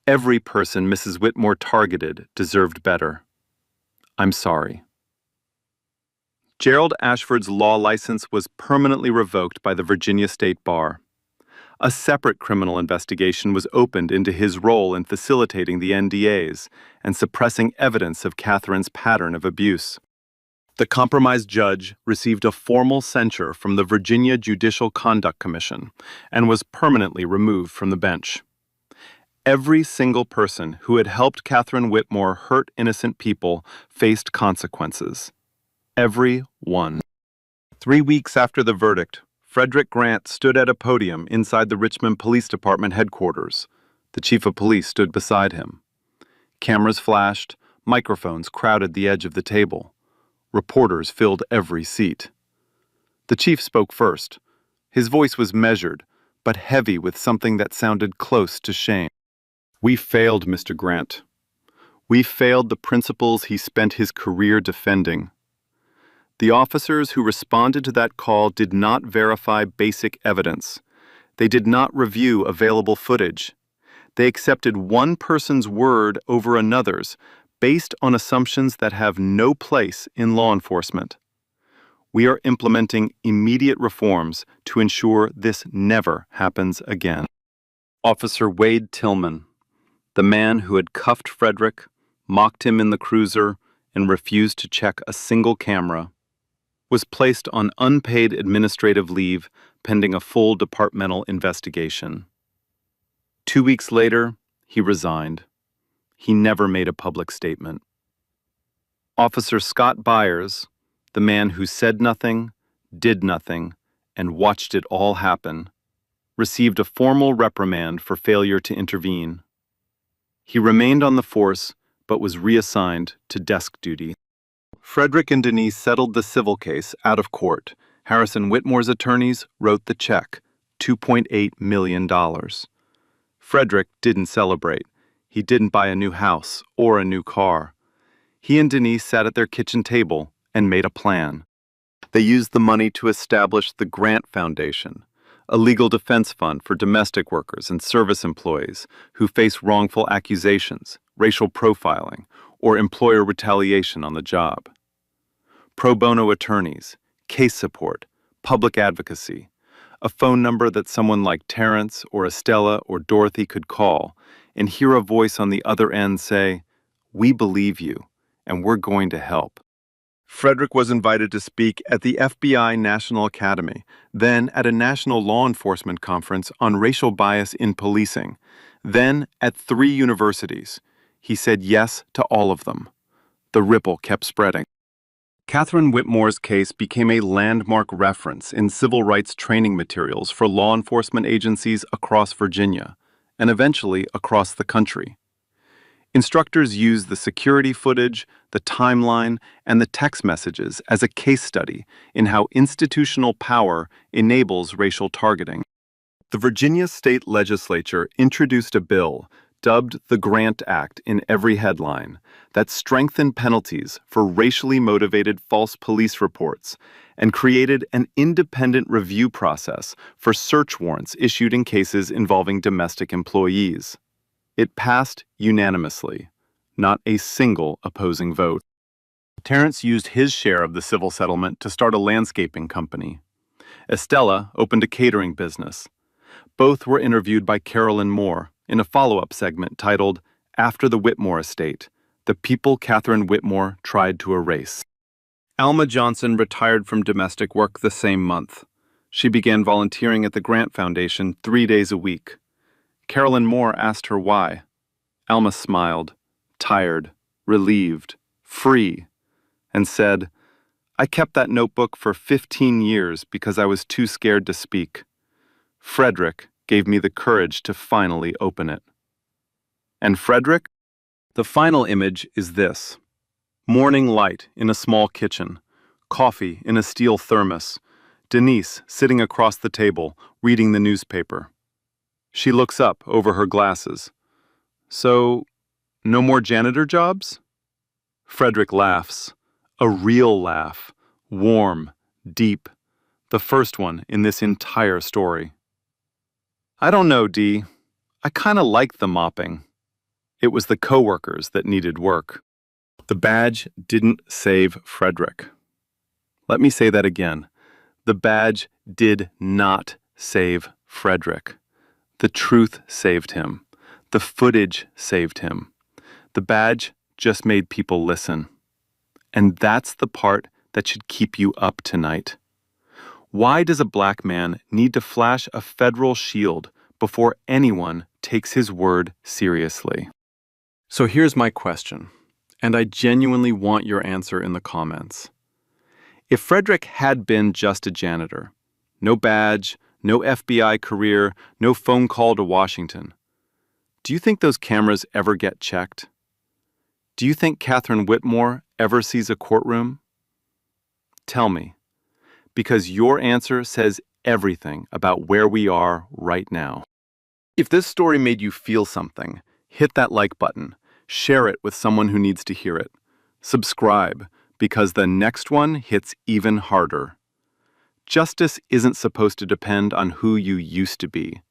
Every person Mrs. Whitmore targeted deserved better. I'm sorry." Gerald Ashford's law license was permanently revoked by the Virginia State Bar. A separate criminal investigation was opened into his role in facilitating the NDAs and suppressing evidence of Catherine's pattern of abuse. The compromised judge received a formal censure from the Virginia Judicial Conduct Commission and was permanently removed from the bench. Every single person who had helped Catherine Whitmore hurt innocent people faced consequences. Every one. 3 weeks after the verdict, Frederick Grant stood at a podium inside the Richmond Police Department headquarters. The chief of police stood beside him. Cameras flashed, microphones crowded the edge of the table. Reporters filled every seat. The chief spoke first. His voice was measured, but heavy with something that sounded close to shame. "We failed, Mr. Grant. We failed the principles he spent his career defending. The officers who responded to that call did not verify basic evidence. They did not review available footage. They accepted one person's word over another's based on assumptions that have no place in law enforcement. We are implementing immediate reforms to ensure this never happens again." Officer Wade Tillman, the man who had cuffed Frederick, mocked him in the cruiser, and refused to check a single camera, was placed on unpaid administrative leave pending a full departmental investigation. 2 weeks later, he resigned. He never made a public statement. Officer Scott Byers, the man who said nothing, did nothing, and watched it all happen, received a formal reprimand for failure to intervene. He remained on the force, but was reassigned to desk duty. Frederick and Denise settled the civil case out of court. Harrison Whitmore's attorneys wrote the check, $2.8 million. Frederick didn't celebrate. He didn't buy a new house or a new car. He and Denise sat at their kitchen table and made a plan. They used the money to establish the Grant Foundation, a legal defense fund for domestic workers and service employees who face wrongful accusations, racial profiling, or employer retaliation on the job. Pro bono attorneys, case support, public advocacy, a phone number that someone like Terrence or Estella or Dorothy could call and hear a voice on the other end say, "We believe you, and we're going to help." Frederick was invited to speak at the FBI National Academy, then at a national law enforcement conference on racial bias in policing, then at 3 universities. He said yes to all of them. The ripple kept spreading. Catherine Whitmore's case became a landmark reference in civil rights training materials for law enforcement agencies across Virginia, and eventually across the country. Instructors used the security footage, the timeline, and the text messages as a case study in how institutional power enables racial targeting. The Virginia state legislature introduced a bill dubbed the Grant Act in every headline that strengthened penalties for racially motivated false police reports and created an independent review process for search warrants issued in cases involving domestic employees. It passed unanimously, not a single opposing vote. Terrence used his share of the civil settlement to start a landscaping company. Estella opened a catering business. Both were interviewed by Carolyn Moore in a follow-up segment titled After the Whitmore Estate, The People Catherine Whitmore Tried to Erase. Alma Johnson retired from domestic work the same month. She began volunteering at the Grant Foundation 3 days a week. Carolyn Moore asked her why. Alma smiled, tired, relieved, free, and said, "I kept that notebook for 15 years because I was too scared to speak. Frederick gave me the courage to finally open it." And Frederick? The final image is this. Morning light in a small kitchen, coffee in a steel thermos, Denise sitting across the table, reading the newspaper. She looks up over her glasses. "So, no more janitor jobs?" Frederick laughs. A real laugh. Warm, deep. The first one in this entire story. "I don't know, Dee. I kinda liked the mopping. It was the coworkers that needed work." The badge didn't save Frederick. Let me say that again. The badge did not save Frederick. The truth saved him. The footage saved him. The badge just made people listen. And that's the part that should keep you up tonight. Why does a black man need to flash a federal shield before anyone takes his word seriously? So here's my question, and I genuinely want your answer in the comments. If Frederick had been just a janitor, no badge, no FBI career, no phone call to Washington, do you think those cameras ever get checked? Do you think Catherine Whitmore ever sees a courtroom? Tell me, because your answer says everything about where we are right now. If this story made you feel something, hit that like button, share it with someone who needs to hear it. Subscribe, because the next one hits even harder. Justice isn't supposed to depend on who you used to be.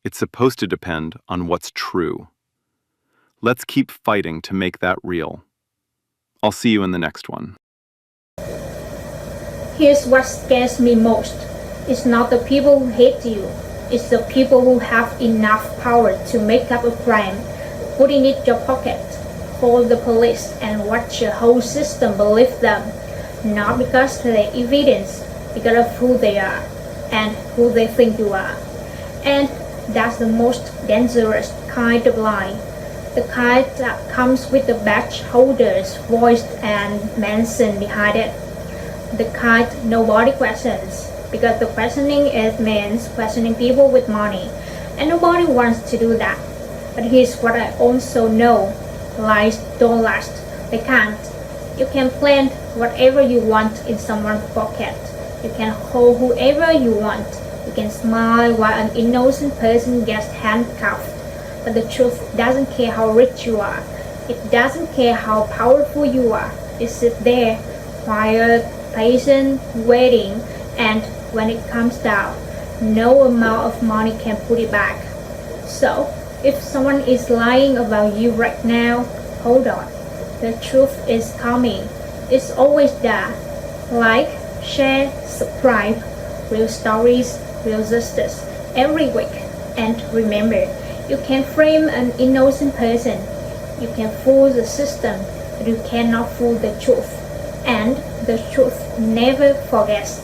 It's supposed to depend on what's true. Let's keep fighting to make that real. I'll see you in the next one. Here's what scares me most. It's not the people who hate you. It's the people who have enough power to make up a plan, put it in your pocket, call the police, and watch the whole system believe them. Not because of the evidence, because of who they are and who they think you are. And that's the most dangerous kind of lie. The kind that comes with the badge holder's voice and Manson behind it. The kind nobody questions, because the questioning means questioning people with money, and nobody wants to do that. But here's what I also know. Lies don't last. They can't. You can plant whatever you want in someone's pocket. You can hold whoever you want. You can smile while an innocent person gets handcuffed. But the truth doesn't care how rich you are. It doesn't care how powerful you are. It sits there, quiet, patient, waiting, and when it comes down, no amount of money can put it back. So, if someone is lying about you right now, hold on. The truth is coming. It's always there. Like, share, subscribe. Real stories, real justice, every week. And remember, you can frame an innocent person. You can fool the system, but you cannot fool the truth. And the truth never forgets.